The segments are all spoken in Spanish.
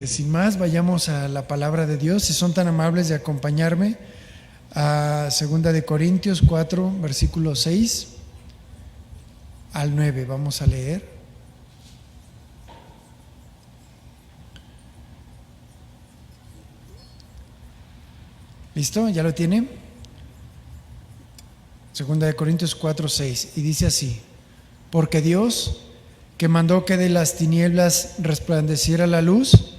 Sin más, vayamos a la palabra de Dios. Si son tan amables de acompañarme a 2 de Corintios 4, versículo 6 al 9. Vamos a leer. ¿Listo? ¿Ya lo tiene? 2 de Corintios 4, 6. Y dice así: porque Dios, que mandó que de las tinieblas resplandeciera la luz,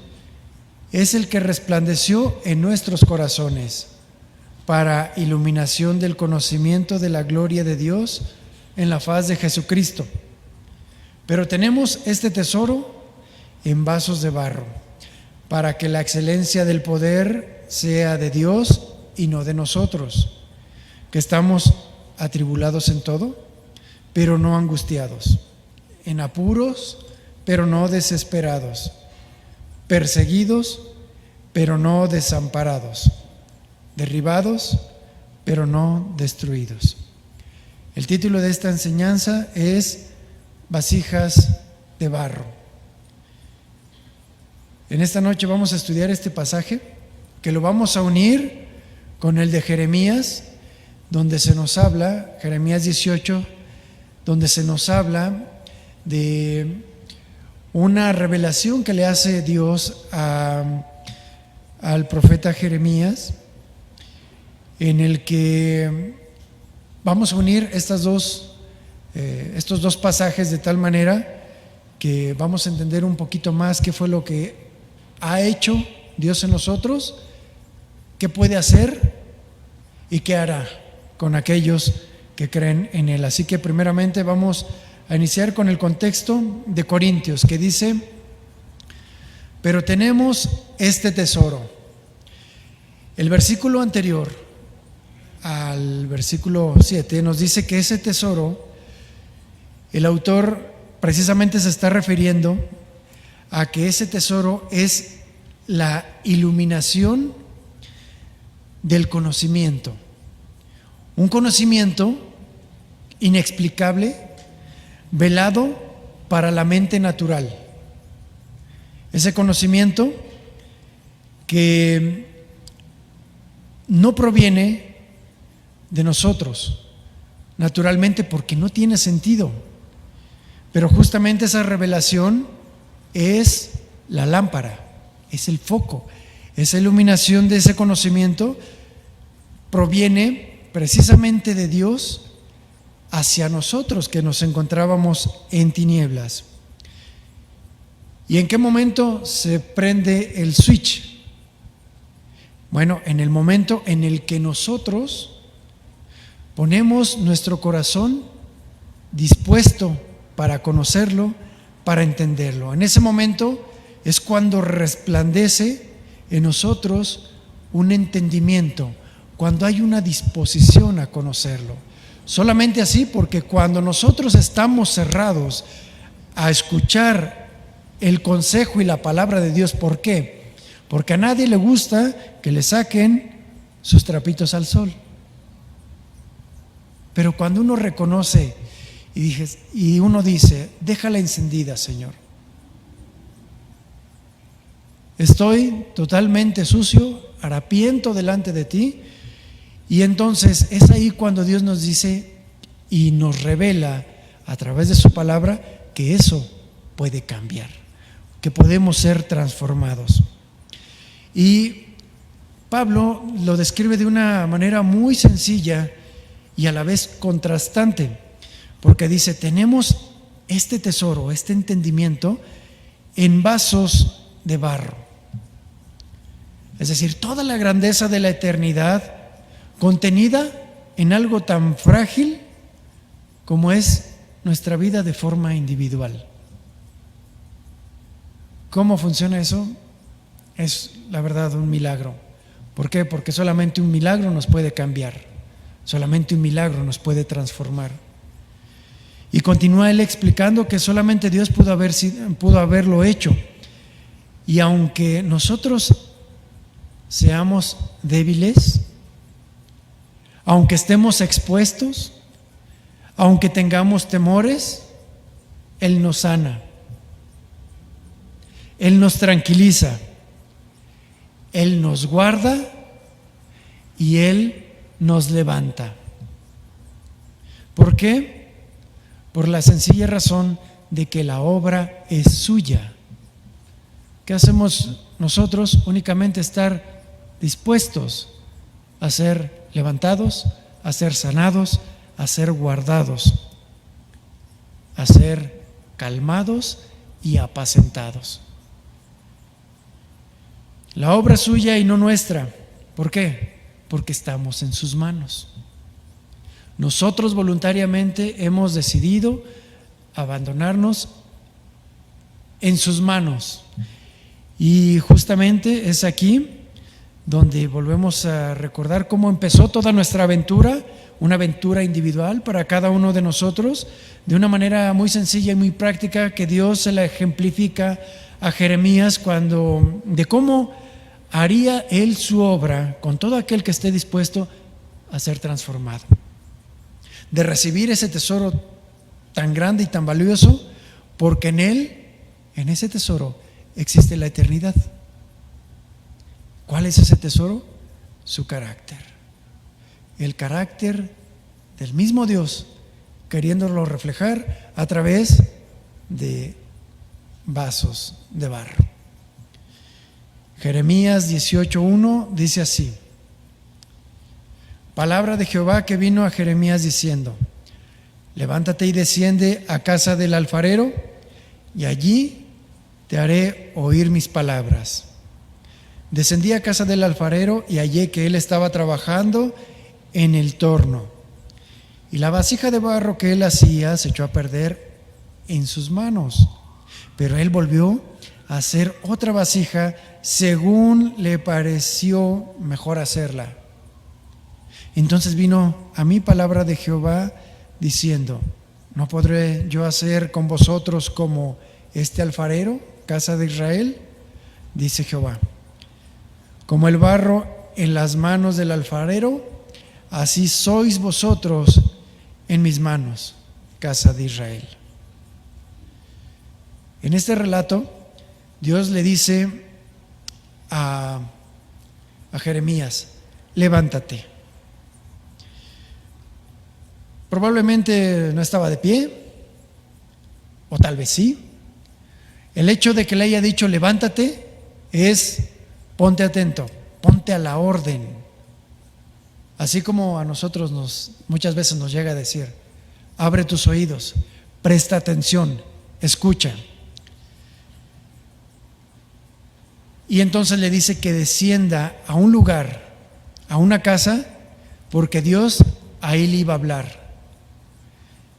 es el que resplandeció en nuestros corazones para iluminación del conocimiento de la gloria de Dios en la faz de Jesucristo. Pero tenemos este tesoro en vasos de barro, para que la excelencia del poder sea de Dios y no de nosotros, que estamos atribulados en todo, pero no angustiados, en apuros, pero no desesperados, perseguidos, pero no desamparados, derribados, pero no destruidos. El título de esta enseñanza es Vasijas de barro. En esta noche vamos a estudiar este pasaje, que lo vamos a unir con el de Jeremías, donde se nos habla, Jeremías 18, donde se nos habla de una revelación que le hace Dios al profeta Jeremías, en el que vamos a unir estos dos pasajes de tal manera que vamos a entender un poquito más qué fue lo que ha hecho Dios en nosotros, qué puede hacer y qué hará con aquellos que creen en Él. Así que primeramente vamos a iniciar con el contexto de Corintios, que dice: pero tenemos este tesoro. El versículo anterior al versículo 7 nos dice que ese tesoro, el autor precisamente se está refiriendo a que ese tesoro es la iluminación del conocimiento, un conocimiento inexplicable, velado para la mente natural. Ese conocimiento que no proviene de nosotros, naturalmente, porque no tiene sentido. Pero justamente esa revelación es la lámpara, es el foco, esa iluminación de ese conocimiento proviene precisamente de Dios hacia nosotros, que nos encontrábamos en tinieblas. ¿Y en qué momento se prende el switch? Bueno, en el momento en el que nosotros ponemos nuestro corazón dispuesto para conocerlo, para entenderlo. En ese momento es cuando resplandece en nosotros un entendimiento, cuando hay una disposición a conocerlo. Solamente así, porque cuando nosotros estamos cerrados a escuchar el consejo y la palabra de Dios, ¿por qué? Porque a nadie le gusta que le saquen sus trapitos al sol. Pero cuando uno reconoce y uno dice: déjala encendida, Señor. Estoy totalmente sucio, harapiento delante de ti. Y entonces es ahí cuando Dios nos dice y nos revela a través de su palabra que eso puede cambiar, que podemos ser transformados. Y Pablo lo describe de una manera muy sencilla y a la vez contrastante, porque dice: tenemos este tesoro, este entendimiento en vasos de barro. Es decir, toda la grandeza de la eternidad contenida en algo tan frágil como es nuestra vida de forma individual. ¿Cómo funciona eso? Es la verdad un milagro. ¿Por qué? Porque solamente un milagro nos puede cambiar, solamente un milagro nos puede transformar. Y continúa él explicando que solamente Dios pudo haberlo hecho. Y aunque nosotros seamos débiles, aunque estemos expuestos, aunque tengamos temores, Él nos sana, Él nos tranquiliza, Él nos guarda y Él nos levanta. ¿Por qué? Por la sencilla razón de que la obra es suya. ¿Qué hacemos nosotros? Únicamente estar dispuestos a ser levantados, a ser sanados, a ser guardados, a ser calmados y apacentados. La obra es suya y no nuestra. ¿Por qué? Porque estamos en sus manos. Nosotros voluntariamente hemos decidido abandonarnos en sus manos. Y justamente es aquí donde volvemos a recordar cómo empezó toda nuestra aventura, una aventura individual para cada uno de nosotros, de una manera muy sencilla y muy práctica que Dios se la ejemplifica a Jeremías de cómo haría él su obra con todo aquel que esté dispuesto a ser transformado, de recibir ese tesoro tan grande y tan valioso, porque en él, en ese tesoro, existe la eternidad. ¿Cuál es ese tesoro? Su carácter. El carácter del mismo Dios, queriéndolo reflejar a través de vasos de barro. Jeremías 18:1 dice así: palabra de Jehová que vino a Jeremías diciendo: levántate y desciende a casa del alfarero, y allí te haré oír mis palabras. Descendí a casa del alfarero y hallé que él estaba trabajando en el torno, y la vasija de barro que él hacía se echó a perder en sus manos. Pero él volvió a hacer otra vasija según le pareció mejor hacerla. Entonces vino a mí palabra de Jehová diciendo: ¿no podré yo hacer con vosotros como este alfarero, casa de Israel? Dice Jehová: como el barro en las manos del alfarero, así sois vosotros en mis manos, casa de Israel. En este relato, Dios le dice a Jeremías: levántate. Probablemente no estaba de pie, o tal vez sí. El hecho de que le haya dicho levántate es: ponte atento, ponte a la orden. Así como a nosotros muchas veces nos llega a decir: abre tus oídos, presta atención, escucha. Y entonces le dice que descienda a un lugar, a una casa, porque Dios ahí le iba a hablar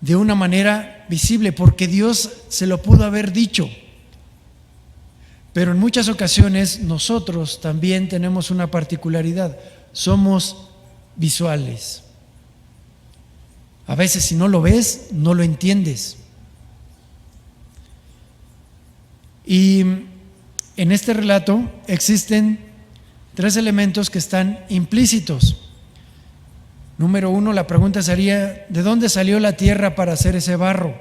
de una manera visible, porque Dios se lo pudo haber dicho. Pero en muchas ocasiones nosotros también tenemos una particularidad: somos visuales. A veces, si no lo ves, no lo entiendes. Y en este relato existen 3 elementos que están implícitos. Número 1, la pregunta sería: ¿de dónde salió la tierra para hacer ese barro?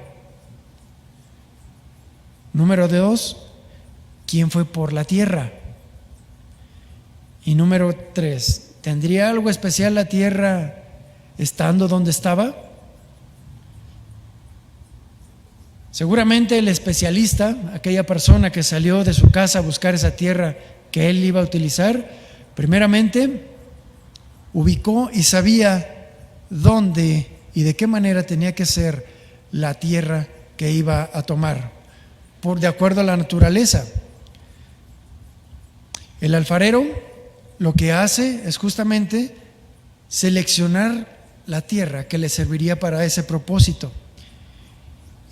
Número 2, ¿quién fue por la tierra? Y número 3, ¿tendría algo especial la tierra estando donde estaba? Seguramente el especialista, aquella persona que salió de su casa a buscar esa tierra que él iba a utilizar, primeramente ubicó y sabía dónde y de qué manera tenía que ser la tierra que iba a tomar, de acuerdo a la naturaleza. El alfarero lo que hace es justamente seleccionar la tierra que le serviría para ese propósito.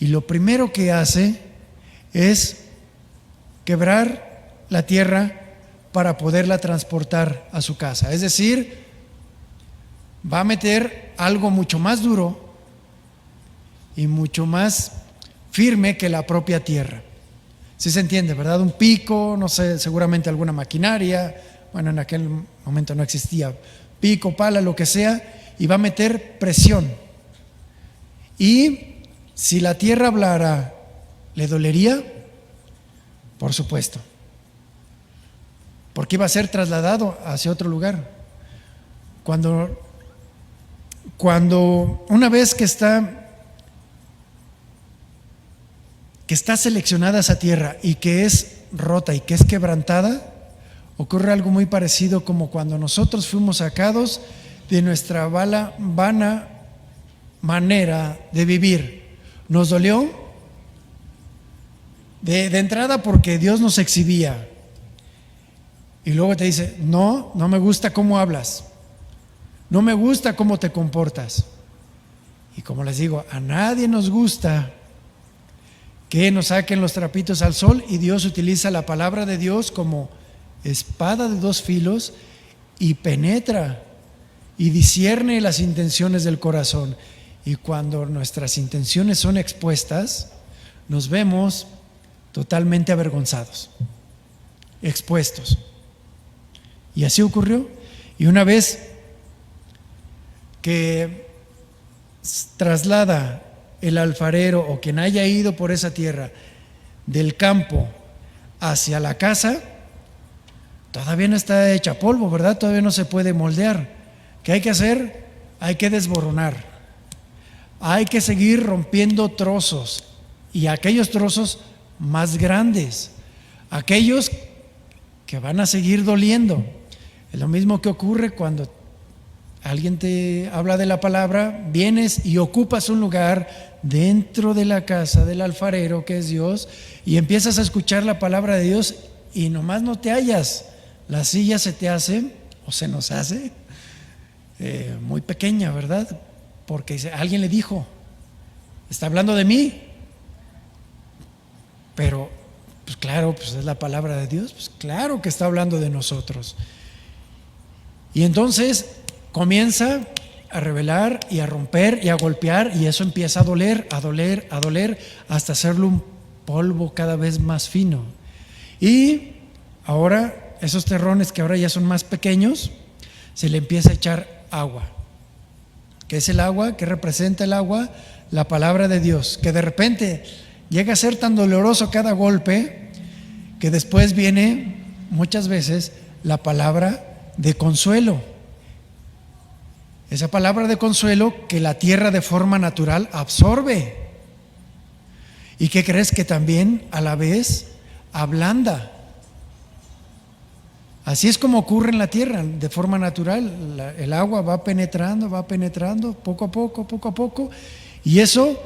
Y lo primero que hace es quebrar la tierra para poderla transportar a su casa. Es decir, va a meter algo mucho más duro y mucho más firme que la propia tierra. ¿Sí se entiende, verdad? Un pico, no sé, seguramente alguna maquinaria. Bueno, en aquel momento no existía pico, pala, lo que sea, y va a meter presión. Y si la tierra hablara, ¿le dolería? Por supuesto. porque iba a ser trasladado hacia otro lugar. Cuando una vez que está seleccionada esa tierra y que es rota y que es quebrantada, ocurre algo muy parecido como cuando nosotros fuimos sacados de nuestra vana manera de vivir. Nos dolió de entrada porque Dios nos exhibía. Y luego te dice, no me gusta cómo hablas, no me gusta cómo te comportas. Y como les digo, a nadie nos gusta que nos saquen los trapitos al sol, y Dios utiliza la palabra de Dios como espada de dos filos y penetra y discierne las intenciones del corazón. Y cuando nuestras intenciones son expuestas, nos vemos totalmente avergonzados, expuestos. Y así ocurrió. Y una vez que traslada el alfarero o quien haya ido por esa tierra del campo hacia la casa, todavía no está hecha polvo, ¿verdad? Todavía no se puede moldear. ¿Qué hay que hacer? Hay que desboronar. Hay que seguir rompiendo trozos, y aquellos trozos más grandes, aquellos que van a seguir doliendo. Es lo mismo que ocurre cuando alguien te habla de la palabra, vienes y ocupas un lugar dentro de la casa del alfarero, que es Dios, y empiezas a escuchar la palabra de Dios y nomás no te hallas. La silla se te hace, o se nos hace, muy pequeña, ¿verdad? Porque alguien le dijo, está hablando de mí. Pero, pues claro, pues es la palabra de Dios, pues claro que está hablando de nosotros. Y entonces comienza a revelar y a romper y a golpear, y eso empieza a doler, a doler, a doler, hasta hacerlo un polvo cada vez más fino. Y ahora esos terrones, que ahora ya son más pequeños, se le empieza a echar agua. ¿Qué es el agua? ¿Qué representa el agua? La palabra de Dios, que de repente llega a ser tan doloroso cada golpe que después viene muchas veces la palabra de consuelo. Esa palabra de consuelo que la tierra de forma natural absorbe. ¿Y qué crees? Que también a la vez ablanda. Así es como ocurre en la tierra, de forma natural. El agua va penetrando poco a poco, y eso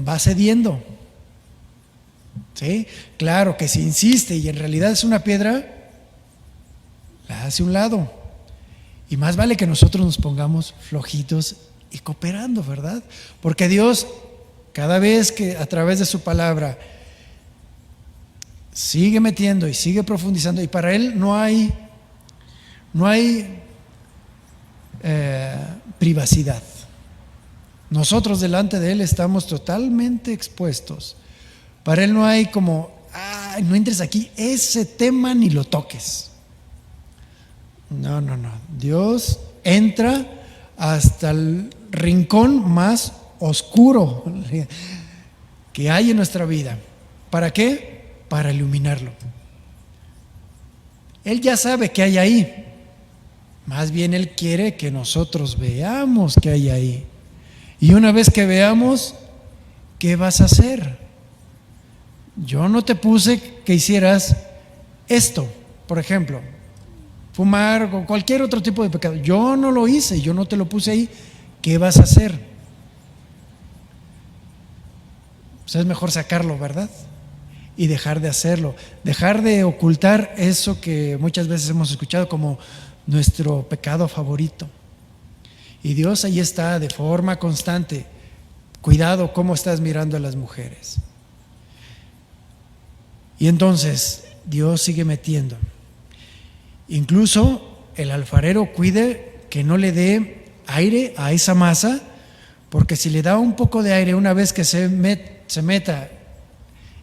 va cediendo. ¿Sí? Claro que si insiste y en realidad es una piedra, la hace a un lado. Y más vale que nosotros nos pongamos flojitos y cooperando, ¿verdad? Porque Dios, cada vez que a través de su palabra sigue metiendo y sigue profundizando, y para Él no hay privacidad. Nosotros delante de Él estamos totalmente expuestos. Para Él no hay como, no entres aquí, ese tema ni lo toques. No. Dios entra hasta el rincón más oscuro que hay en nuestra vida. ¿Para qué? Para iluminarlo. Él ya sabe que hay ahí. Más bien Él quiere que nosotros veamos que hay ahí. Y una vez que veamos, ¿qué vas a hacer? Yo no te puse que hicieras esto, por ejemplo, fumar o cualquier otro tipo de pecado. Yo no lo hice, yo no te lo puse ahí. ¿Qué vas a hacer? Pues es mejor sacarlo, ¿verdad? Y dejar de hacerlo, dejar de ocultar eso que muchas veces hemos escuchado como nuestro pecado favorito. Y Dios ahí está de forma constante. Cuidado cómo estás mirando a las mujeres. Y entonces Dios sigue metiendo. Incluso el alfarero cuide que no le dé aire a esa masa, porque si le da un poco de aire, una vez que se meta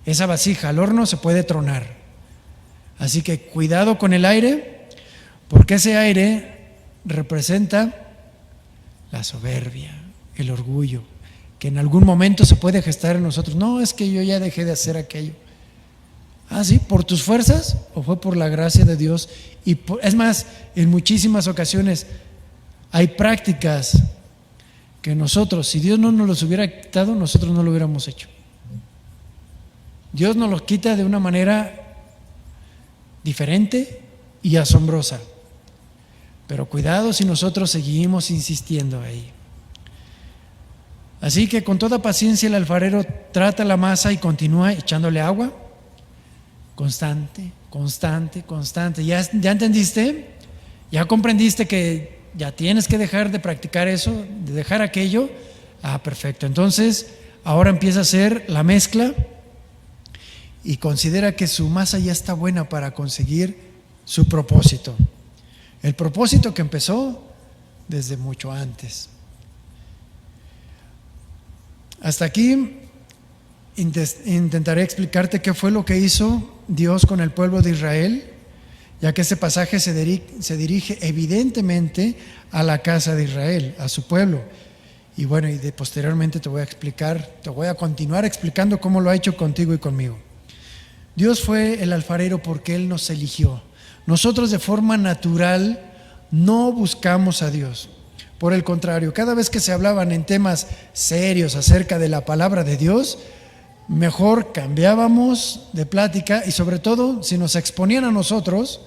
esa vasija al horno, se puede tronar. Así que cuidado con el aire, porque ese aire representa la soberbia, el orgullo, que en algún momento se puede gestar en nosotros. No, es que yo ya dejé de hacer aquello. Ah, sí, ¿por tus fuerzas o fue por la gracia de Dios? Es más, en muchísimas ocasiones hay prácticas que nosotros, si Dios no nos los hubiera quitado, nosotros no lo hubiéramos hecho. Dios nos los quita de una manera diferente y asombrosa. Pero cuidado si nosotros seguimos insistiendo ahí. Así que con toda paciencia el alfarero trata la masa y continúa echándole agua. Constante, constante, constante. ¿Ya entendiste? ¿Ya comprendiste que ya tienes que dejar de practicar eso, de dejar aquello? Ah, perfecto. Entonces, ahora empieza a hacer la mezcla y considera que su masa ya está buena para conseguir su propósito. El propósito que empezó desde mucho antes. Hasta aquí intentaré explicarte qué fue lo que hizo Dios con el pueblo de Israel, ya que este pasaje se dirige evidentemente a la casa de Israel, a su pueblo. Y bueno, posteriormente te voy a continuar explicando cómo lo ha hecho contigo y conmigo. Dios fue el alfarero porque Él nos eligió. Nosotros de forma natural no buscamos a Dios. Por el contrario, cada vez que se hablaban en temas serios acerca de la palabra de Dios, mejor cambiábamos de plática y sobre todo si nos exponían a nosotros,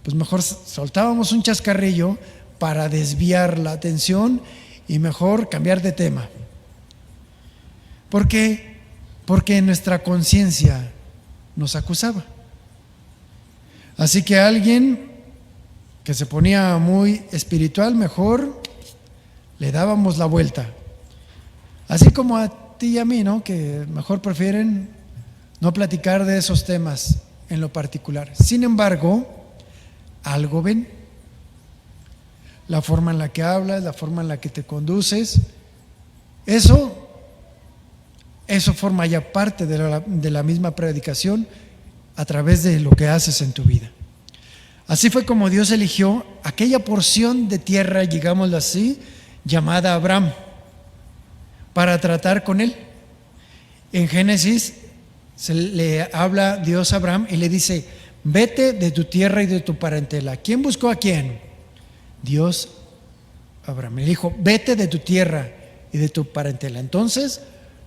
pues mejor soltábamos un chascarrillo para desviar la atención y mejor cambiar de tema. ¿Por qué? Porque nuestra conciencia nos acusaba. Así que alguien que se ponía muy espiritual, mejor le dábamos la vuelta. Así como a ti y a mí, ¿no? Que mejor prefieren no platicar de esos temas en lo particular. Sin embargo, algo ven. La forma en la que hablas, la forma en la que te conduces, eso forma ya parte de la misma predicación a través de lo que haces en tu vida. Así fue como Dios eligió aquella porción de tierra, digámoslo así, llamada Abraham, para tratar con él. En Génesis se le habla Dios a Abraham y le dice: vete de tu tierra y de tu parentela. ¿Quién buscó a quién? Dios a Abraham. Le dijo: vete de tu tierra y de tu parentela. Entonces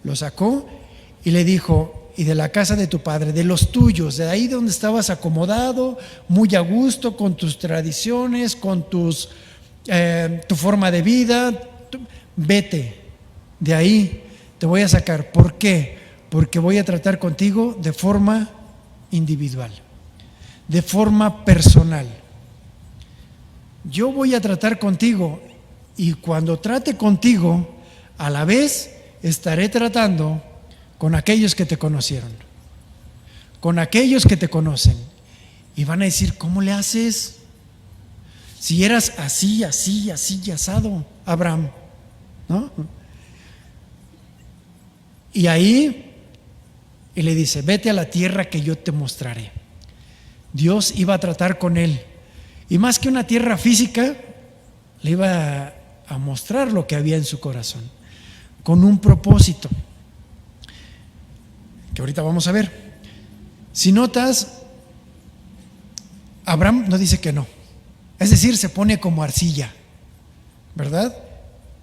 lo sacó y le dijo: y de la casa de tu padre, de los tuyos, de ahí donde estabas acomodado, muy a gusto con tus tradiciones, con tu forma de vida, vete, de ahí te voy a sacar. ¿Por qué? Porque voy a tratar contigo de forma individual, de forma personal. Yo voy a tratar contigo y cuando trate contigo, a la vez estaré tratando con aquellos que te conocieron, con aquellos que te conocen, y van a decir: ¿cómo le haces? Si eras así, así, así y asado, Abraham, ¿no? Y ahí, y le dice: vete a la tierra que yo te mostraré. Dios iba a tratar con él, y más que una tierra física, le iba a mostrar lo que había en su corazón, con un propósito que ahorita vamos a ver. Si notas, Abraham no dice que no, es decir, se pone como arcilla, ¿verdad?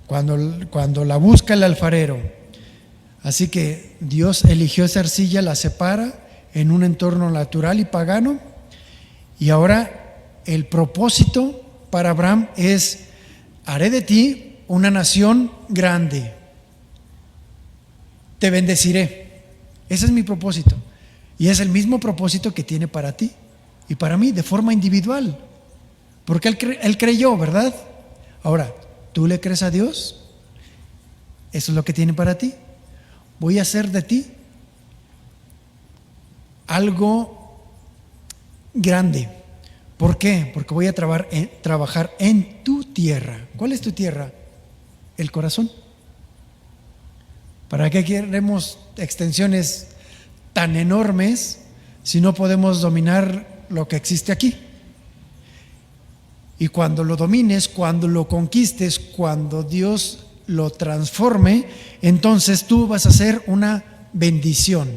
Cuando la busca el alfarero. Así que Dios eligió esa arcilla, la separa en un entorno natural y pagano, y ahora el propósito para Abraham es: haré de ti una nación grande, te bendeciré. Ese es mi propósito, y es el mismo propósito que tiene para ti y para mí de forma individual, porque él creyó, ¿verdad? Ahora, ¿tú le crees a Dios? Eso es lo que tiene para ti. Voy a hacer de ti algo grande. ¿Por qué? Porque voy a trabajar en tu tierra. ¿Cuál es tu tierra? El corazón. ¿Para qué queremos extensiones tan enormes si no podemos dominar lo que existe aquí? Y cuando lo domines, cuando lo conquistes, cuando Dios lo transforme, entonces tú vas a ser una bendición.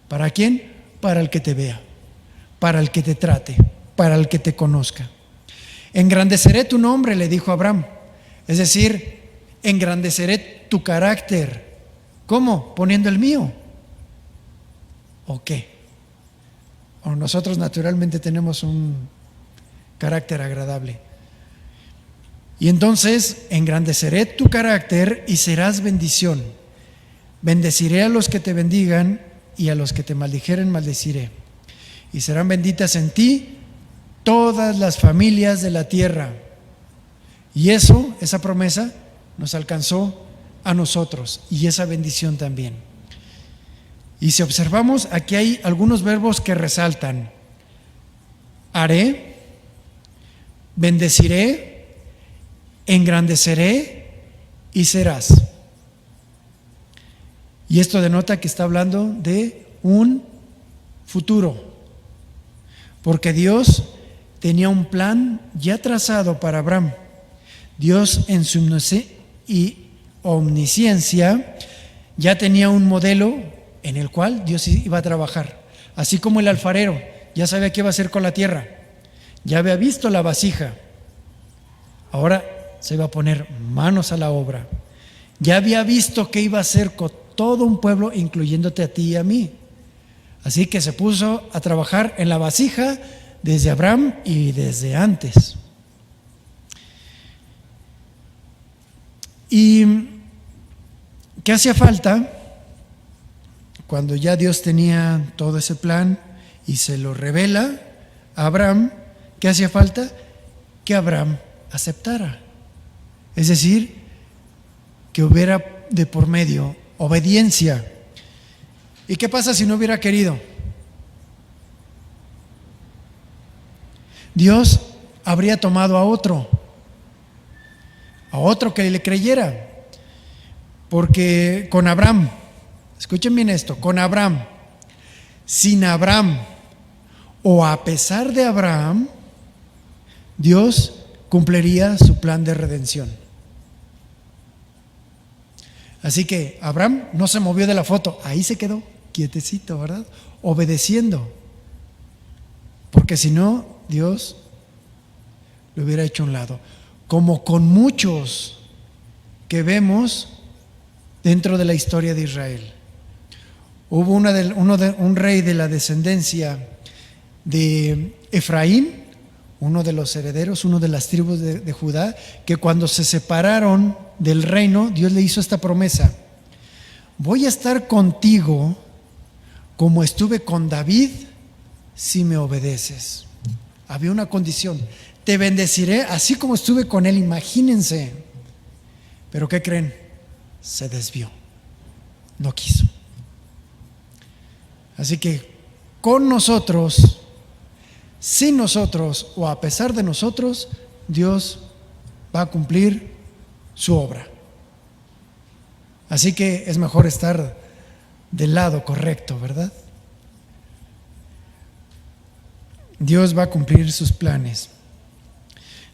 ¿Para quién? para el que te vea, para el que te trate, para el que te conozca. Engrandeceré tu nombre, le dijo Abraham. Es decir, engrandeceré tu carácter. ¿Cómo? Poniendo el mío. ¿O qué? O nosotros naturalmente tenemos un carácter agradable. Y entonces engrandeceré tu carácter y serás bendición. Bendeciré a los que te bendigan y a los que te maldijeren maldeciré. Y serán benditas en ti todas las familias de la tierra. Y eso, esa promesa, nos alcanzó a nosotros y esa bendición también. Y si observamos, aquí hay algunos verbos que resaltan: haré, bendeciré, engrandeceré y serás. Y esto denota que está hablando de un futuro, porque Dios tenía un plan ya trazado para Abraham. Dios en su omnisciencia ya tenía un modelo en el cual Dios iba a trabajar. Así como el alfarero ya sabía qué iba a hacer con la tierra, ya había visto la vasija, ahora se iba a poner manos a la obra. Ya había visto qué iba a hacer con todo un pueblo, incluyéndote a ti y a mí. Así que se puso a trabajar en la vasija desde Abraham y desde antes. ¿Y qué hacía falta? Cuando ya Dios tenía todo ese plan y se lo revela a Abraham, ¿qué hacía falta? Que Abraham aceptara. Es decir, que hubiera de por medio obediencia. ¿Y qué pasa si no hubiera querido? Dios habría tomado a otro que le creyera. Porque con Abraham, escuchen bien esto, con Abraham, sin Abraham o a pesar de Abraham, Dios cumpliría su plan de redención. Así que Abraham no se movió de la foto, ahí se quedó quietecito, ¿verdad? Obedeciendo. Porque si no, Dios lo hubiera hecho a un lado. Como con muchos que vemos dentro de la historia de Israel. Hubo un rey de la descendencia de Efraín, uno de los herederos, uno de las tribus de Judá, que cuando se separaron del reino, Dios le hizo esta promesa: voy a estar contigo como estuve con David si me obedeces. Había una condición: te bendeciré así como estuve con él. Imagínense. Pero ¿qué creen? Se desvió, no quiso. Así que con nosotros, sin nosotros o a pesar de nosotros, Dios va a cumplir su obra. Así que es mejor estar del lado correcto, ¿verdad? Dios va a cumplir sus planes.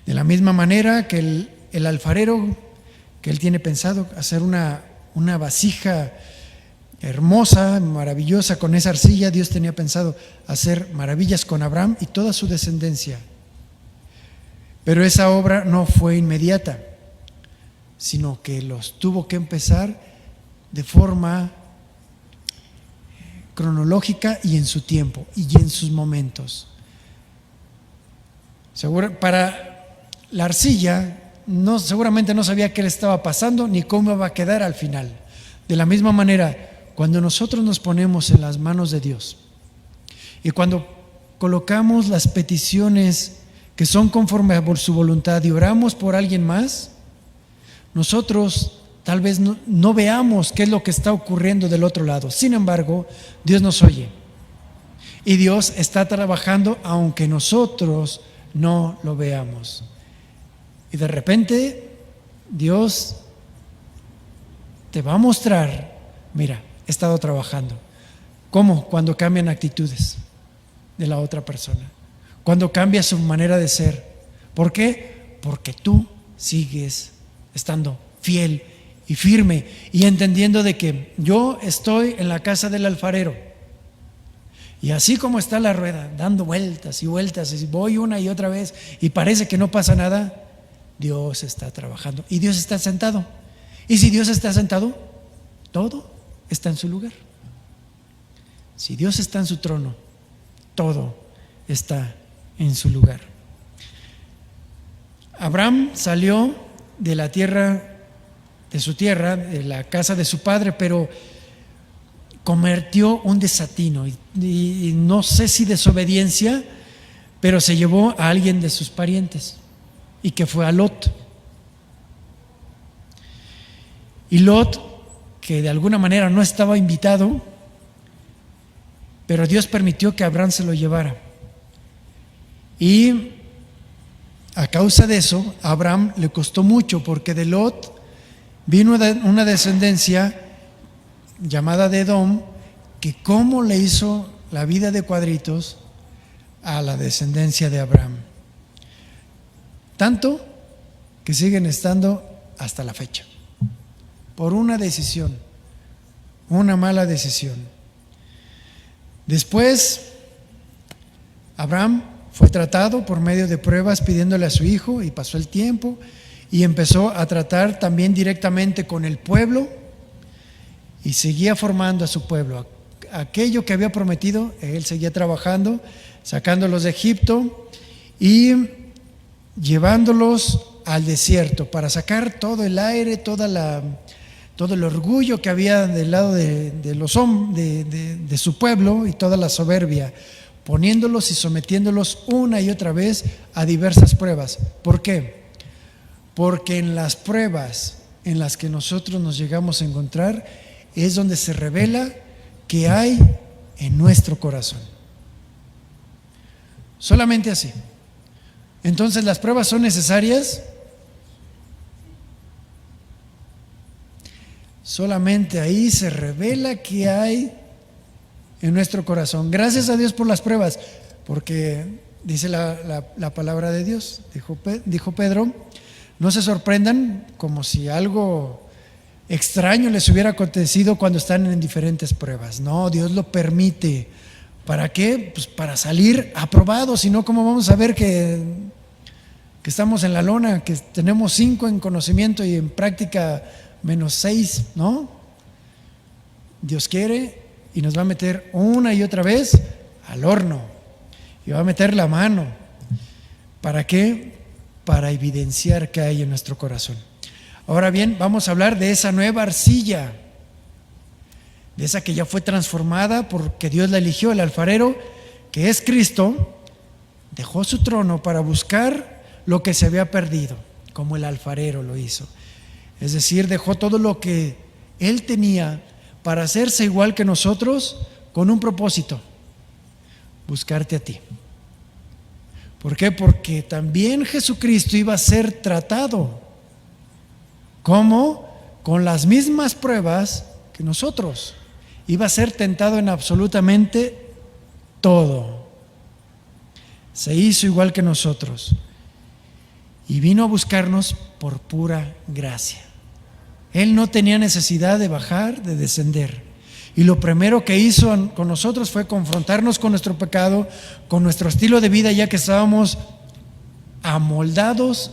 De la misma manera que el alfarero, que él tiene pensado hacer una vasija hermosa, maravillosa con esa arcilla, Dios tenía pensado hacer maravillas con Abraham y toda su descendencia. Pero esa obra no fue inmediata, sino que los tuvo que empezar de forma cronológica y en su tiempo y en sus momentos. Para la arcilla, seguramente no sabía qué le estaba pasando ni cómo iba a quedar al final. De la misma manera, cuando nosotros nos ponemos en las manos de Dios y cuando colocamos las peticiones que son conforme a su voluntad y oramos por alguien más, nosotros tal vez no veamos qué es lo que está ocurriendo del otro lado. Sin embargo, Dios nos oye y Dios está trabajando aunque nosotros no lo veamos. Y de repente Dios te va a mostrar: mira, he estado trabajando. ¿Cómo? Cuando cambian actitudes de la otra persona, cuando cambia su manera de ser. ¿Por qué? Porque tú sigues estando fiel y firme y entendiendo de que yo estoy en la casa del alfarero Y así como está la rueda, dando vueltas y vueltas, y voy una y otra vez y parece que no pasa nada, Dios está trabajando y Dios está sentado. Y si Dios está sentado, todo está en su lugar. Si Dios está en su trono, todo está en su lugar. Abraham salió de la tierra, de su tierra, de la casa de su padre, pero cometió un desatino y no sé si desobediencia, pero se llevó a alguien de sus parientes, y que fue a Lot. Y Lot, que de alguna manera no estaba invitado, pero Dios permitió que Abraham se lo llevara. Y a causa de eso, a Abraham le costó mucho, porque de Lot vino una descendencia llamada de Edom, que cómo le hizo la vida de cuadritos a la descendencia de Abraham. Tanto que siguen estando hasta la fecha, por una decisión, una mala decisión. Después, Abraham fue tratado por medio de pruebas pidiéndole a su hijo, y pasó el tiempo y empezó a tratar también directamente con el pueblo, y seguía formando a su pueblo. Aquello que había prometido, él seguía trabajando, sacándolos de Egipto y llevándolos al desierto para sacar todo el aire, todo el orgullo que había del lado de su pueblo, y toda la soberbia, poniéndolos y sometiéndolos una y otra vez a diversas pruebas. ¿Por qué? Porque en las pruebas en las que nosotros nos llegamos a encontrar es donde se revela qué hay en nuestro corazón. Solamente así. Entonces, ¿las pruebas son necesarias? Solamente ahí se revela qué hay en nuestro corazón. Gracias a Dios por las pruebas, porque dice la palabra de Dios, dijo Pedro, no se sorprendan como si algo extraño les hubiera acontecido cuando están en diferentes pruebas. No, Dios lo permite. ¿Para qué? Pues para salir aprobados. Si no, ¿cómo vamos a ver que estamos en la lona, que tenemos 5 en conocimiento y en práctica -6, ¿no? Dios quiere y nos va a meter una y otra vez al horno, y va a meter la mano. ¿Para qué? Para evidenciar qué hay en nuestro corazón. Ahora bien, vamos a hablar de esa nueva arcilla, de esa que ya fue transformada porque Dios la eligió. El alfarero, que es Cristo, dejó su trono para buscar lo que se había perdido, como el alfarero lo hizo. Es decir, dejó todo lo que Él tenía para hacerse igual que nosotros, con un propósito: buscarte a ti. ¿Por qué? Porque también Jesucristo iba a ser tratado como con las mismas pruebas que nosotros. Iba a ser tentado en absolutamente todo. Se hizo igual que nosotros y vino a buscarnos por pura gracia. Él no tenía necesidad de bajar, de descender. Y lo primero que hizo con nosotros fue confrontarnos con nuestro pecado, con nuestro estilo de vida, ya que estábamos amoldados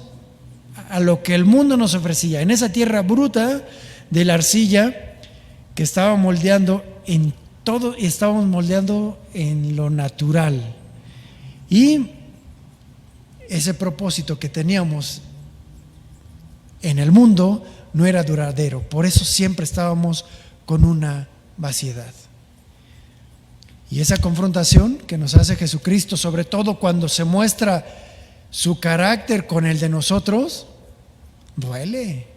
a lo que el mundo nos ofrecía, en esa tierra bruta de la arcilla que estaba moldeando en todo, estábamos moldeando en lo natural. Y ese propósito que teníamos en el mundo no era duradero, por eso siempre estábamos con una vaciedad. Y esa confrontación que nos hace Jesucristo, sobre todo cuando se muestra su carácter con el de nosotros, duele,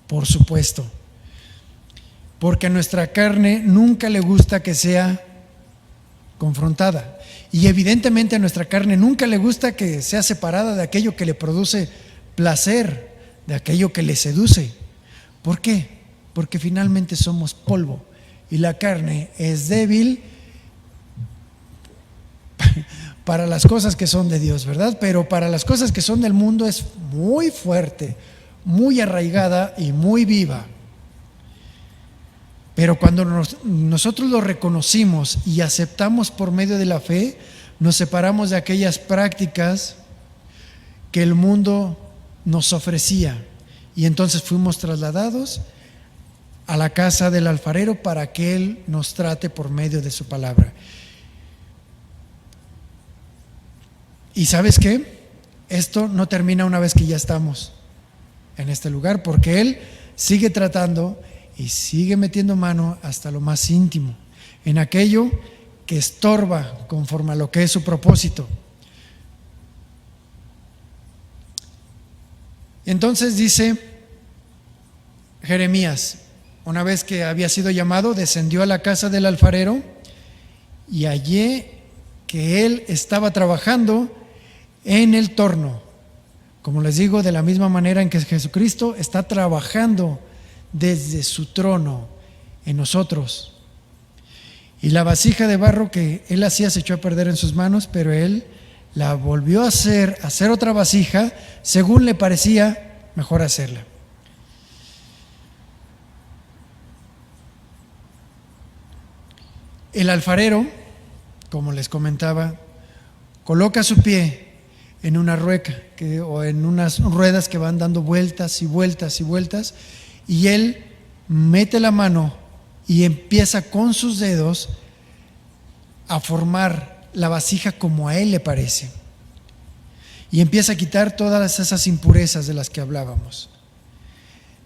por supuesto, porque a nuestra carne nunca le gusta que sea confrontada, y evidentemente a nuestra carne nunca le gusta que sea separada de aquello que le produce placer, de aquello que le seduce. ¿Por qué? Porque finalmente somos polvo y la carne es débil para las cosas que son de Dios, ¿verdad? Pero para las cosas que son del mundo es muy fuerte, muy arraigada y muy viva. Pero cuando nosotros lo reconocimos y aceptamos por medio de la fe, nos separamos de aquellas prácticas que el mundo nos ofrecía. Y entonces fuimos trasladados a la casa del alfarero para que Él nos trate por medio de su palabra. ¿Y sabes qué? Esto no termina una vez que ya estamos en este lugar, porque Él sigue tratando y sigue metiendo mano hasta lo más íntimo, en aquello que estorba conforme a lo que es su propósito. Entonces dice Jeremías, una vez que había sido llamado, descendió a la casa del alfarero y hallé que él estaba trabajando en el torno. Como les digo, de la misma manera en que Jesucristo está trabajando desde su trono en nosotros. Y la vasija de barro que él hacía se echó a perder en sus manos, pero él la volvió a hacer otra vasija según le parecía mejor hacerla. El alfarero, como les comentaba, coloca su pie en una rueca o en unas ruedas que van dando vueltas y vueltas y vueltas, y él mete la mano y empieza con sus dedos a formar la vasija como a él le parece, y empieza a quitar todas esas impurezas de las que hablábamos.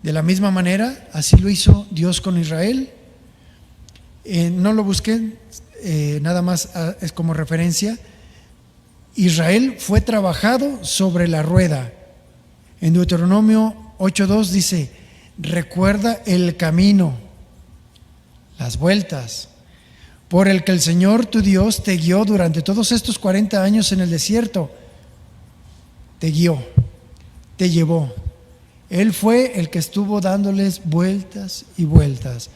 De la misma manera, así lo hizo Dios con Israel. No lo busqué, nada más es como referencia. Israel fue trabajado sobre la rueda. En Deuteronomio 8:2 dice: recuerda el camino, las vueltas, por el que el Señor tu Dios te guió durante todos estos 40 años en el desierto. Te guió, te llevó. Él fue el que estuvo dándoles vueltas y vueltas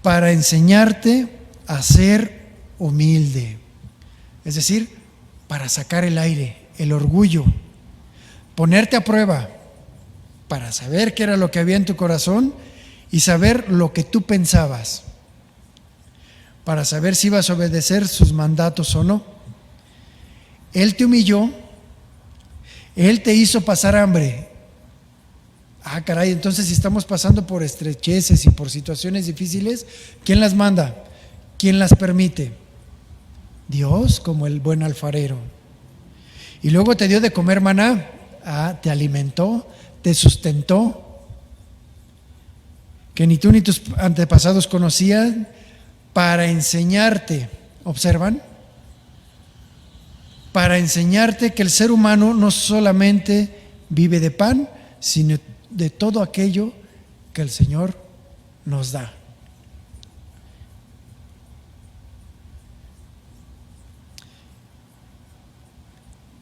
para enseñarte a ser humilde. Es decir, para sacar el aire, el orgullo, ponerte a prueba para saber qué era lo que había en tu corazón y saber lo que tú pensabas, para saber si ibas a obedecer sus mandatos o no. Él te humilló, Él te hizo pasar hambre. Ah, caray, entonces si estamos pasando por estrecheces y por situaciones difíciles, ¿quién las manda? ¿Quién las permite? Dios, como el buen alfarero. Y luego te dio de comer maná. Ah, te alimentó, te sustentó, que ni tú ni tus antepasados conocían, para enseñarte, ¿observan? Para enseñarte que el ser humano no solamente vive de pan, sino de todo aquello que el Señor nos da.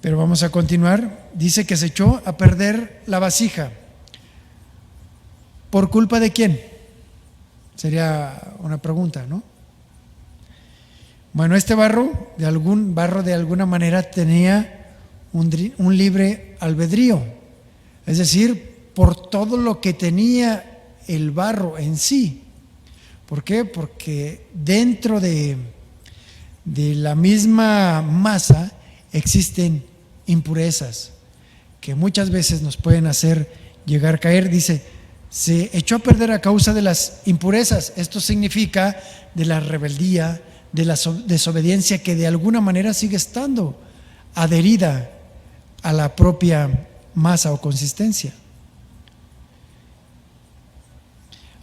Pero vamos a continuar. Dice que se echó a perder la vasija. ¿Por culpa de quién? Sería una pregunta, ¿no? Bueno, este barro de alguna manera tenía un libre albedrío. Es decir, por todo lo que tenía el barro en sí. ¿Por qué? Porque dentro de la misma masa existen impurezas que muchas veces nos pueden hacer llegar a caer. Dice, se echó a perder a causa de las impurezas. Esto significa de la rebeldía, de la desobediencia que de alguna manera sigue estando adherida a la propia masa o consistencia.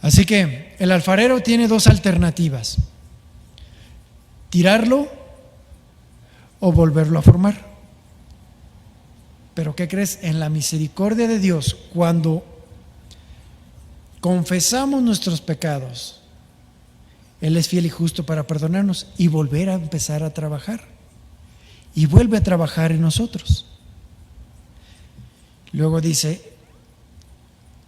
Así que el alfarero tiene dos alternativas: tirarlo o volverlo a formar. Pero ¿qué crees? En la misericordia de Dios, cuando confesamos nuestros pecados, Él es fiel y justo para perdonarnos y volver a empezar a trabajar. Y vuelve a trabajar en nosotros. Luego dice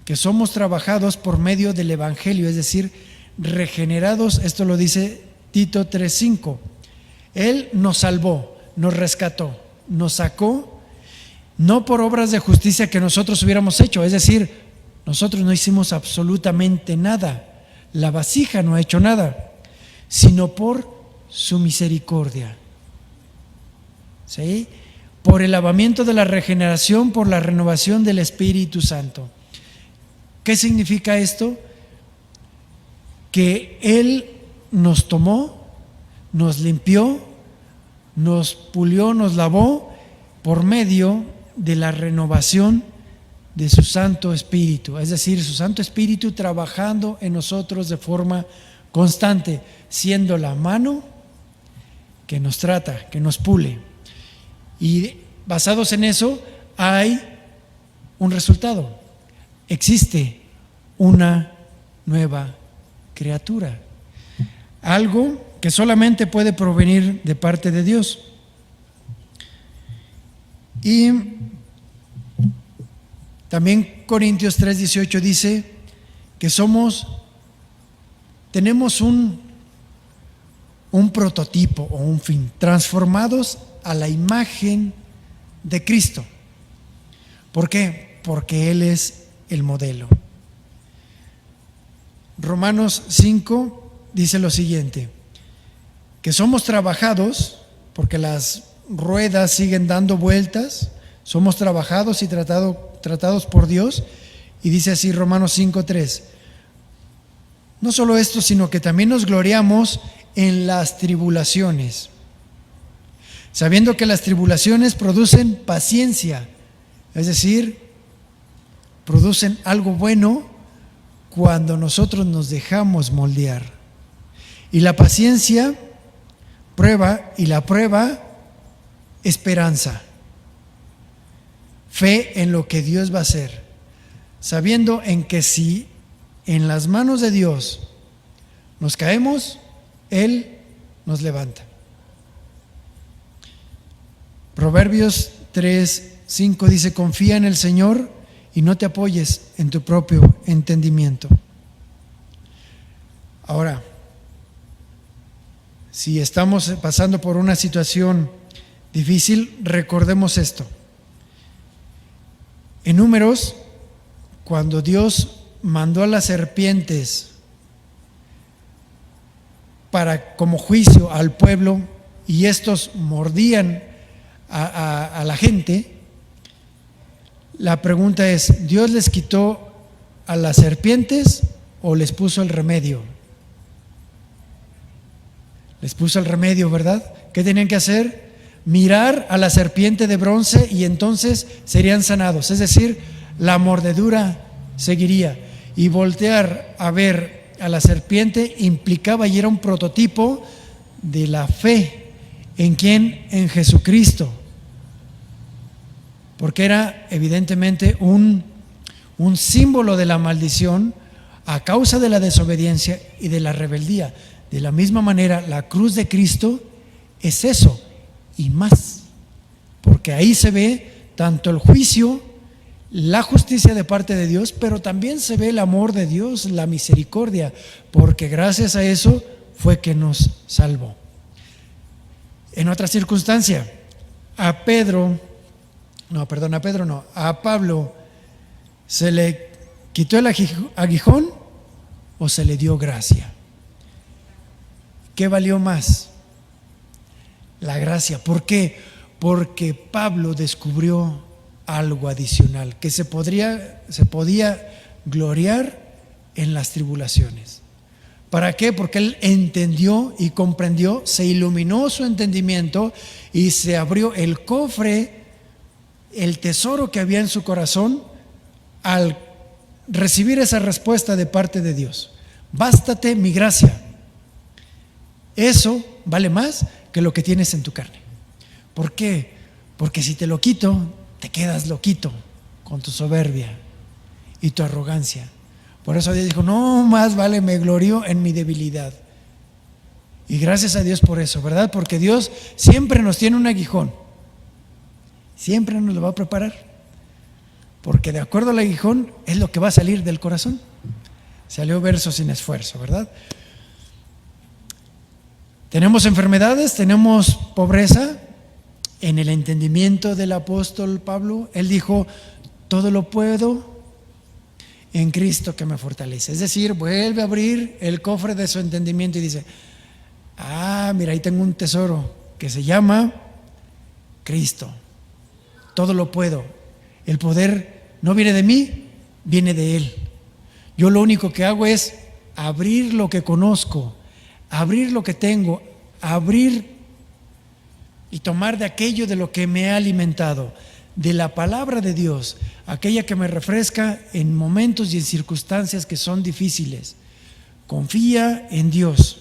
que somos trabajados por medio del Evangelio, es decir, regenerados. Esto lo dice Tito 3:5. Él nos salvó, nos rescató, nos sacó, no por obras de justicia que nosotros hubiéramos hecho. Es decir, nosotros no hicimos absolutamente nada. la vasija no ha hecho nada, sino por su misericordia. ¿Sí? Por el lavamiento de la regeneración, por la renovación del Espíritu Santo. ¿Qué significa esto? Que Él nos tomó, nos limpió, nos pulió, nos lavó por medio de la renovación de su Santo Espíritu, es decir, su Santo Espíritu trabajando en nosotros de forma constante, siendo la mano que nos trata, que nos pule. Y basados en eso hay un resultado. Existe una nueva criatura, algo que solamente puede provenir de parte de Dios. Y también Corintios 3:18 dice que tenemos un prototipo o un fin, transformados a la imagen de Cristo. ¿Por qué? Porque Él es el modelo. Romanos 5 dice lo siguiente, que somos trabajados, porque las ruedas siguen dando vueltas, somos trabajados y tratados por Dios, y dice así Romanos 5:3, no solo esto, sino que también nos gloriamos en las tribulaciones, sabiendo que las tribulaciones producen paciencia, es decir, producen algo bueno cuando nosotros nos dejamos moldear. Y la paciencia, prueba, y la prueba, esperanza. Fe en lo que Dios va a hacer, sabiendo en que si en las manos de Dios nos caemos, Él nos levanta. Proverbios 3:5 dice, confía en el Señor y no te apoyes en tu propio entendimiento. Ahora, si estamos pasando por una situación difícil, recordemos esto. En Números, cuando Dios mandó a las serpientes como juicio al pueblo y estos mordían a la gente, la pregunta es, ¿Dios les quitó a las serpientes o les puso el remedio? Les puso el remedio, ¿verdad? ¿Qué tenían que hacer? Mirar a la serpiente de bronce y entonces serían sanados, es decir, la mordedura seguiría, y voltear a ver a la serpiente implicaba y era un prototipo de la fe. ¿En quién? En Jesucristo, porque era evidentemente un símbolo de la maldición a causa de la desobediencia y de la rebeldía. De la misma manera, la cruz de Cristo es eso y más, porque ahí se ve tanto el juicio, la justicia de parte de Dios, pero también se ve el amor de Dios, la misericordia, porque gracias a eso fue que nos salvó. En otra circunstancia, a Pablo se le quitó el aguijón o se le dio gracia. ¿Qué valió más? La gracia. ¿Por qué? Porque Pablo descubrió algo adicional, que se podía gloriar en las tribulaciones. ¿Para qué? Porque él entendió y comprendió, se iluminó su entendimiento y se abrió el cofre, el tesoro que había en su corazón al recibir esa respuesta de parte de Dios. Bástate mi gracia. Eso vale más que lo que tienes en tu carne. ¿Por qué? Porque si te lo quito, te quedas loquito con tu soberbia y tu arrogancia. Por eso Dios dijo, no, más vale me glorío en mi debilidad. Y gracias a Dios por eso, ¿verdad? Porque Dios siempre nos tiene un aguijón, siempre nos lo va a preparar, porque de acuerdo al aguijón es lo que va a salir del corazón. Salió verso sin esfuerzo, ¿verdad? Tenemos enfermedades, tenemos pobreza. En el entendimiento del apóstol Pablo, él dijo, todo lo puedo en Cristo que me fortalece. Es decir, vuelve a abrir el cofre de su entendimiento y dice, mira, ahí tengo un tesoro que se llama Cristo. Todo lo puedo. El poder no viene de mí, viene de Él. Yo lo único que hago es abrir lo que conozco, abrir lo que tengo, abrir y tomar de aquello de lo que me ha alimentado, de la palabra de Dios, aquella que me refresca en momentos y en circunstancias que son difíciles. Confía en Dios.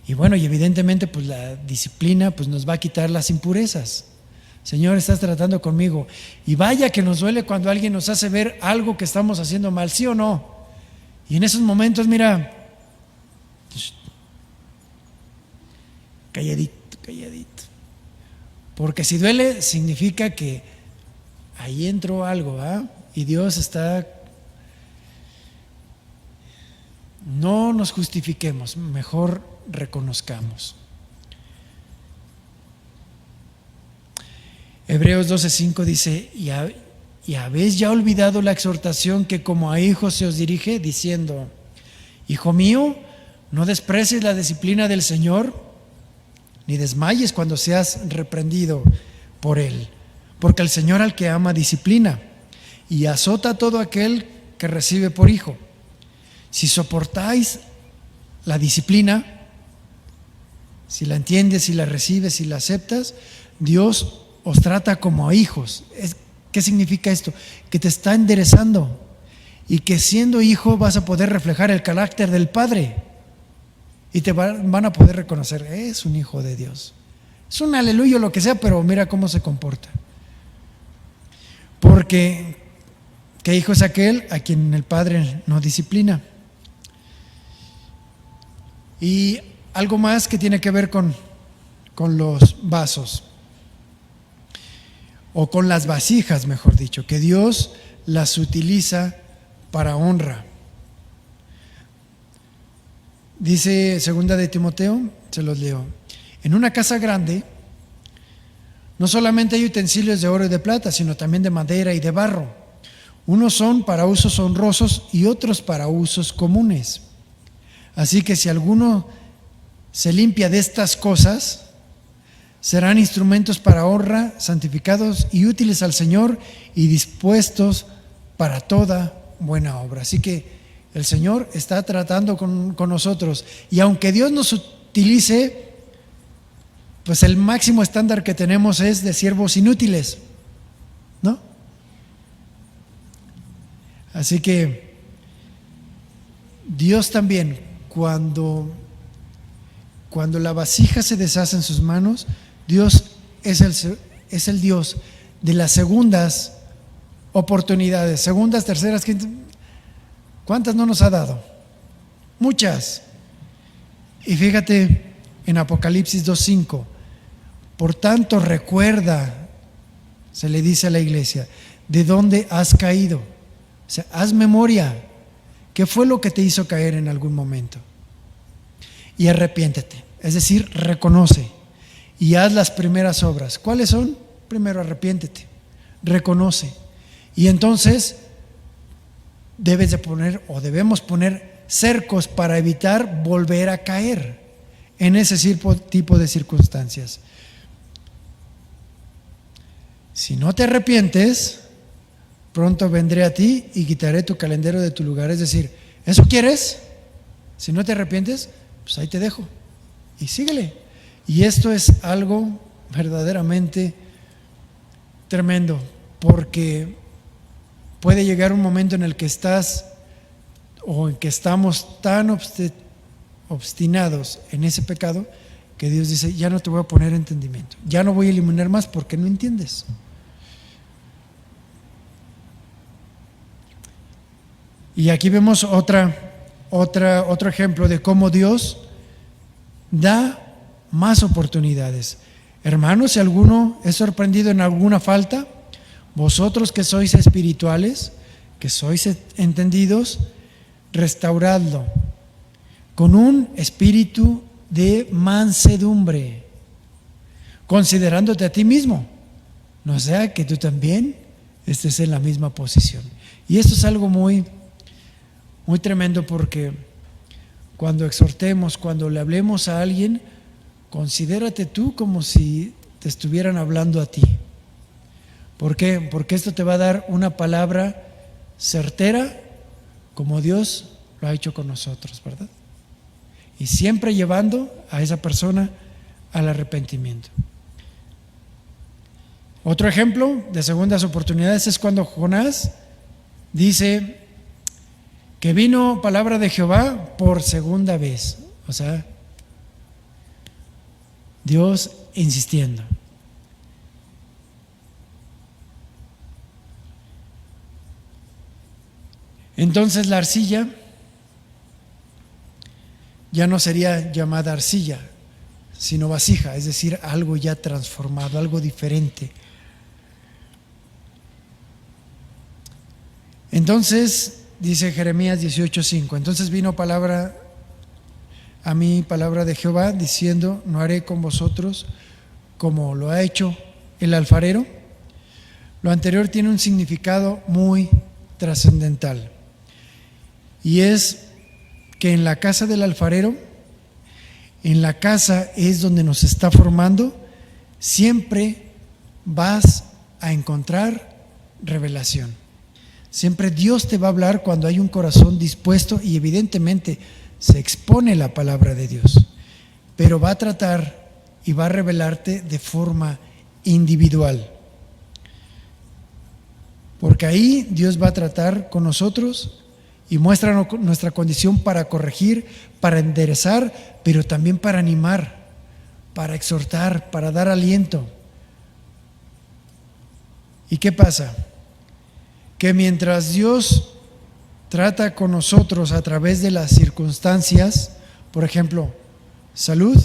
Y bueno, y evidentemente pues la disciplina pues nos va a quitar las impurezas. Señor, estás tratando conmigo. Y vaya que nos duele cuando alguien nos hace ver algo que estamos haciendo mal, ¿sí o no? Y en esos momentos, mira, calladito, calladito. Porque si duele, significa que ahí entró algo, y Dios está. No nos justifiquemos, mejor reconozcamos. Hebreos 12:5 dice, y habéis ya olvidado la exhortación que como a hijos se os dirige, diciendo, Hijo mío, no desprecies la disciplina del Señor, ni desmayes cuando seas reprendido por Él, porque el Señor al que ama disciplina, y azota a todo aquel que recibe por hijo. Si soportáis la disciplina, si la entiendes, si la recibes, si la aceptas, Dios os trata como a hijos. ¿Qué significa esto? Que te está enderezando y que siendo hijo vas a poder reflejar el carácter del Padre y te van a poder reconocer, es un hijo de Dios. Es un aleluya, lo que sea, pero mira cómo se comporta. Porque, ¿qué hijo es aquel a quien el Padre no disciplina? Y algo más que tiene que ver con los vasos, o con las vasijas, mejor dicho, que Dios las utiliza para honra. Dice 2 de Timoteo, se los leo, en una casa grande no solamente hay utensilios de oro y de plata, sino también de madera y de barro. Unos son para usos honrosos y otros para usos comunes. Así que si alguno se limpia de estas cosas, serán instrumentos para honra, santificados y útiles al Señor y dispuestos para toda buena obra. Así que el Señor está tratando con nosotros, y aunque Dios nos utilice, pues el máximo estándar que tenemos es de siervos inútiles, ¿no? Así que Dios también, cuando la vasija se deshace en sus manos, Dios es el Dios de las segundas oportunidades, segundas, terceras, quintas. ¿Cuántas no nos ha dado? Muchas. Y fíjate en Apocalipsis 2:5, por tanto recuerda, se le dice a la iglesia, de dónde has caído. O sea, haz memoria. ¿Qué fue lo que te hizo caer en algún momento? Y arrepiéntete, es decir, reconoce y haz las primeras obras. ¿Cuáles son? Primero arrepiéntete, reconoce, y entonces debes de poner, o debemos poner, cercos para evitar volver a caer en ese tipo de circunstancias. Si no te arrepientes, pronto vendré a ti y quitaré tu calendero de tu lugar. Es decir, ¿eso quieres? Si no te arrepientes, pues ahí te dejo y síguele. Y esto es algo verdaderamente tremendo, porque puede llegar un momento en el que estás, o en que estamos tan obstinados en ese pecado, que Dios dice, ya no te voy a poner entendimiento, ya no voy a eliminar más porque no entiendes. Y aquí vemos otro ejemplo de cómo Dios da más oportunidades. Hermanos, si alguno es sorprendido en alguna falta, vosotros que sois espirituales, que sois entendidos, restauradlo con un espíritu de mansedumbre, considerándote a ti mismo, no sea que tú también estés en la misma posición. Y esto es algo muy, muy tremendo, porque cuando exhortemos, cuando le hablemos a alguien, considérate tú como si te estuvieran hablando a ti. ¿Por qué? Porque esto te va a dar una palabra certera, como Dios lo ha hecho con nosotros, ¿verdad? Y siempre llevando a esa persona al arrepentimiento. Otro ejemplo de segundas oportunidades es cuando Jonás dice que vino palabra de Jehová por segunda vez. O sea, Dios insistiendo. Entonces la arcilla ya no sería llamada arcilla, sino vasija, es decir, algo ya transformado, algo diferente. Entonces, dice Jeremías 18:5, entonces vino palabra a mí, palabra de Jehová, diciendo: no haré con vosotros como lo ha hecho el alfarero. Lo anterior tiene un significado muy trascendental, y es que en la casa del alfarero, en la casa es donde nos está formando, siempre vas a encontrar revelación. Siempre Dios te va a hablar cuando hay un corazón dispuesto, y evidentemente se expone la palabra de Dios, pero va a tratar y va a revelarte de forma individual, porque ahí Dios va a tratar con nosotros y muestra nuestra condición para corregir, para enderezar, pero también para animar, para exhortar, para dar aliento. ¿Y qué pasa? Que mientras Dios trata con nosotros a través de las circunstancias, por ejemplo, salud,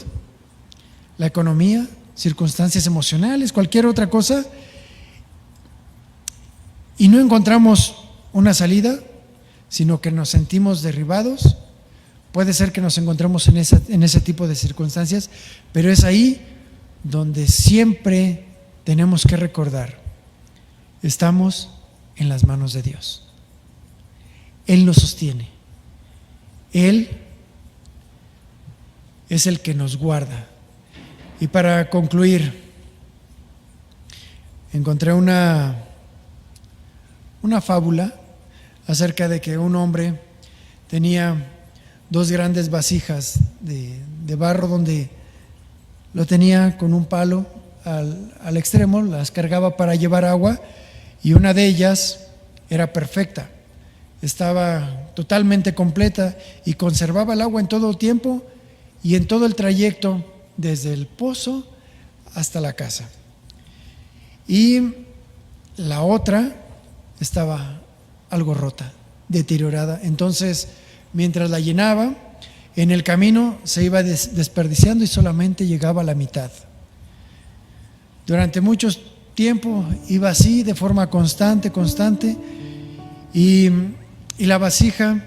la economía, circunstancias emocionales, cualquier otra cosa, y no encontramos una salida, sino que nos sentimos derribados, puede ser que nos encontremos en ese tipo de circunstancias, pero es ahí donde siempre tenemos que recordar: estamos en las manos de Dios. Él nos sostiene. Él es el que nos guarda. Y para concluir, encontré una fábula acerca de que un hombre tenía dos grandes vasijas de barro, donde lo tenía con un palo al extremo, las cargaba para llevar agua, y una de ellas era perfecta, estaba totalmente completa y conservaba el agua en todo tiempo y en todo el trayecto desde el pozo hasta la casa. Y la otra estaba algo rota, deteriorada. Entonces, mientras la llenaba, en el camino se iba desperdiciando y solamente llegaba a la mitad. Durante mucho tiempo iba así, de forma constante, y la vasija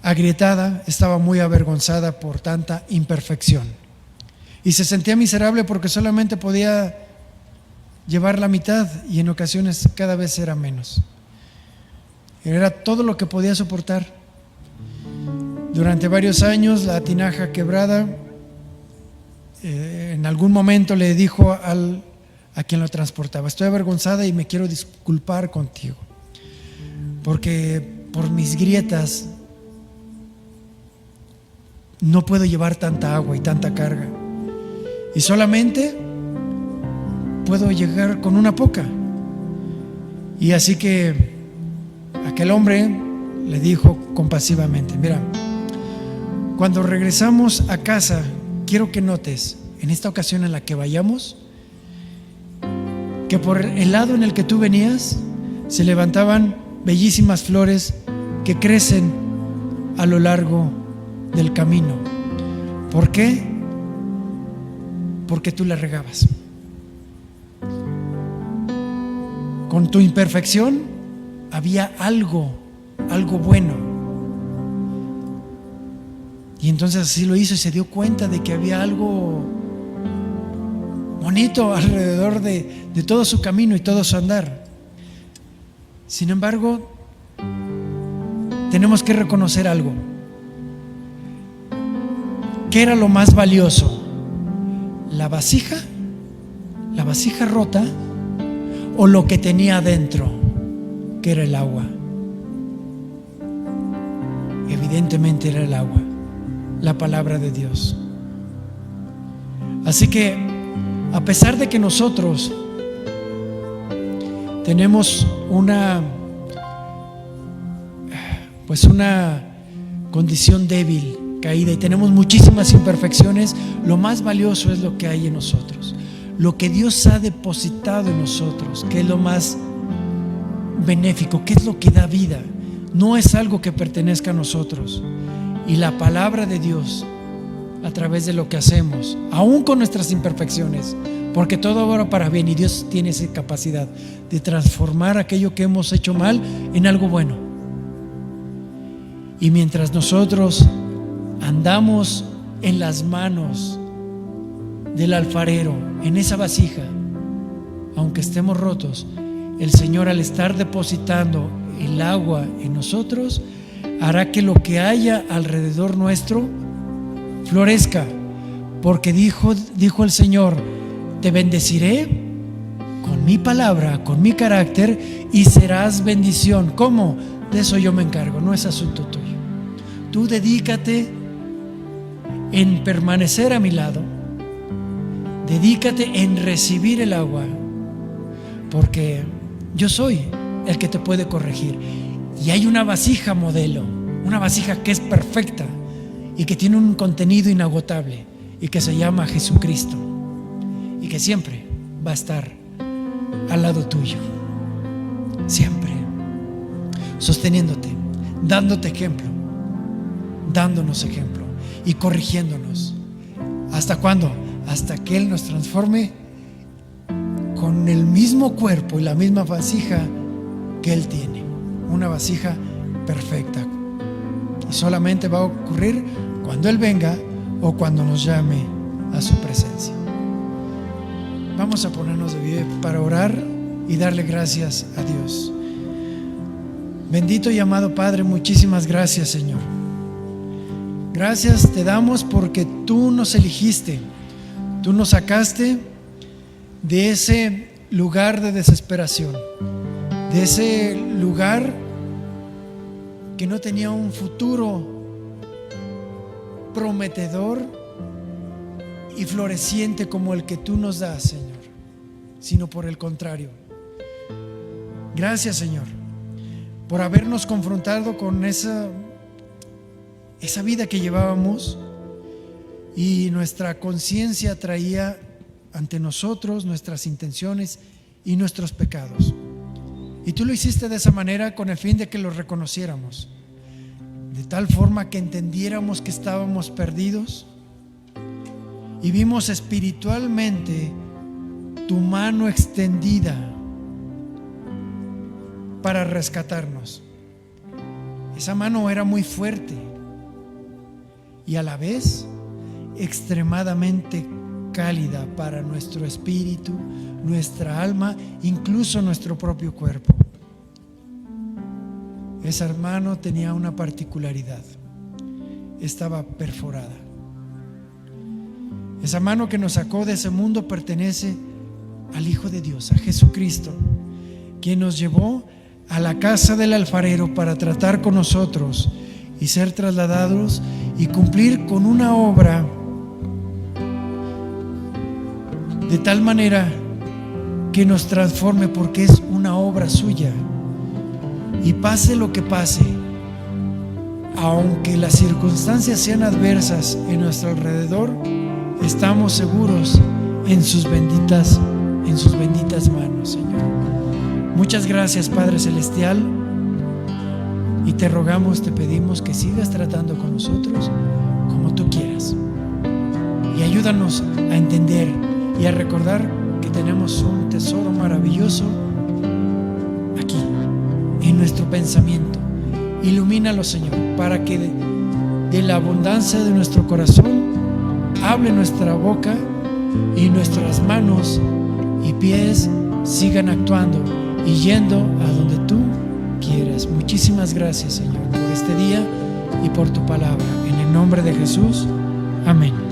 agrietada estaba muy avergonzada por tanta imperfección, y se sentía miserable porque solamente podía llevar la mitad, y en ocasiones cada vez era menos. Era todo lo que podía soportar. Durante varios años, la tinaja quebrada, en algún momento le dijo a quien lo transportaba: estoy avergonzada y me quiero disculpar contigo, porque por mis grietas no puedo llevar tanta agua y tanta carga, y solamente puedo llegar con una poca. Y así que aquel hombre le dijo compasivamente: mira, cuando regresamos a casa, quiero que notes, en esta ocasión en la que vayamos, que por el lado en el que tú venías se levantaban bellísimas flores que crecen a lo largo del camino. ¿Por qué? Porque tú las regabas. Con tu imperfección había algo bueno. Y entonces así lo hizo, y se dio cuenta de que había algo bonito alrededor de todo su camino y todo su andar. Sin embargo, tenemos que reconocer algo. ¿Qué era lo más valioso? ¿La vasija rota o lo que tenía adentro, que era el agua? Evidentemente era el agua, la palabra de Dios. Así que, a pesar de que nosotros tenemos una condición débil, caída, y tenemos muchísimas imperfecciones, lo más valioso es lo que hay en nosotros, lo que Dios ha depositado en nosotros, que es lo más benéfico, que es lo que da vida. No es algo que pertenezca a nosotros. Y la palabra de Dios, a través de lo que hacemos, aún con nuestras imperfecciones, porque todo obra para bien, y Dios tiene esa capacidad de transformar aquello que hemos hecho mal en algo bueno. Y mientras nosotros andamos en las manos del alfarero, en esa vasija, aunque estemos rotos, el Señor, al estar depositando el agua en nosotros, hará que lo que haya alrededor nuestro florezca, porque dijo el Señor: te bendeciré con mi palabra, con mi carácter, y serás bendición. ¿Cómo? De eso yo me encargo, no es asunto tuyo. Tú dedícate en permanecer a mi lado, dedícate en recibir el agua, porque yo soy el que te puede corregir. Y hay una vasija modelo, una vasija que es perfecta y que tiene un contenido inagotable y que se llama Jesucristo, y que siempre va a estar al lado tuyo, siempre sosteniéndote, dándote ejemplo, dándonos ejemplo y corrigiéndonos. ¿Hasta cuándo? Hasta que Él nos transforme con el mismo cuerpo y la misma vasija que Él tiene, una vasija perfecta. Y solamente va a ocurrir cuando Él venga o cuando nos llame a su presencia. Vamos a ponernos de pie para orar y darle gracias a Dios. Bendito y amado Padre, muchísimas gracias, Señor. Gracias te damos porque tú nos eligiste, tú nos sacaste de ese lugar de desesperación, de ese lugar que no tenía un futuro prometedor y floreciente como el que tú nos das, Señor, sino por el contrario. Gracias, Señor, por habernos confrontado con esa vida que llevábamos, y nuestra conciencia traía ante nosotros nuestras intenciones y nuestros pecados. Y tú lo hiciste de esa manera con el fin de que los reconociéramos, de tal forma que entendiéramos que estábamos perdidos, y vimos espiritualmente tu mano extendida para rescatarnos. Esa mano era muy fuerte y a la vez extremadamente cálida para nuestro espíritu, nuestra alma, incluso nuestro propio cuerpo. Esa mano tenía una particularidad: estaba perforada. Esa mano que nos sacó de ese mundo pertenece al Hijo de Dios, a Jesucristo, quien nos llevó a la casa del alfarero para tratar con nosotros y ser trasladados y cumplir con una obra de tal manera que nos transforme, porque es una obra suya. Y pase lo que pase, aunque las circunstancias sean adversas en nuestro alrededor, estamos seguros en sus benditas manos, Señor. Muchas gracias, Padre Celestial, y te rogamos, te pedimos que sigas tratando con nosotros como tú quieras, y ayúdanos a entender y a recordar que tenemos un tesoro maravilloso aquí en nuestro pensamiento. Ilumínalo, Señor, para que de la abundancia de nuestro corazón hable nuestra boca y nuestras manos y pies sigan actuando y yendo a donde tú quieras. Muchísimas gracias, Señor, por este día y por tu palabra. En el nombre de Jesús, amén.